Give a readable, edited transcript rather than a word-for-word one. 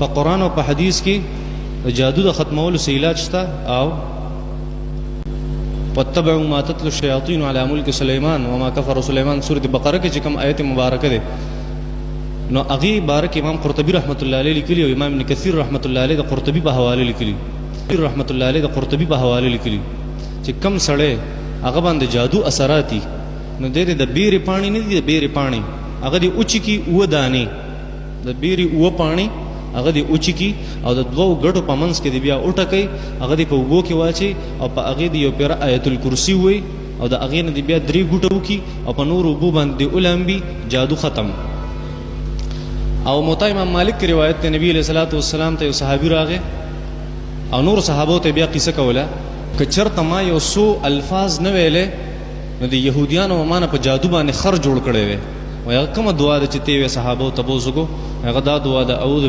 په قرآن او په حدیث کې د جادو د ختمولو څه علاج شته؟ او واتبعوا ما تتلو الشياطين على ملك سليمان وما كفر سليمان سورة بقره کې چې کوم آیت مبارکه ده نو هغه بارک امام قرطبي رحمت الله علیه لیکلی او امام ابن کثیر رحمت الله علیه د قرطبي په حواله لیکلی رحمت الله علیه د قرطبي په حواله لیکلی چې کم سړی هغه باندې جادو اثراتي نو د بیرې پانی نه دي، د بیرې پانی هغه دی اوچ کی و دانې د بیرې و پانی هغه دی اوچ کی او د دوو ګټو په منځ کې دی بیا اوټکای هغه دی په وګو کې واچي او په هغه دی یو پیر آیت الکرسی وای او د هغه نه دی بیا درې ګټو کی او په نور وبو باندې اولمبي جادو ختم. او موطا امام مالک کی روایت ته نبی علیہ الصلوۃ والسلام ته یو صحابي راغی او نور صحابو ته بیا قصه کوله که چرته ما یو سو الفاظ نه ویلې نو د يهوديانو مانه په جادو باندې خر جوړ کړي وي او هغه کومه دعا ده چې ته صحابو ته بوزګو هغه دا دعا ده اعوذ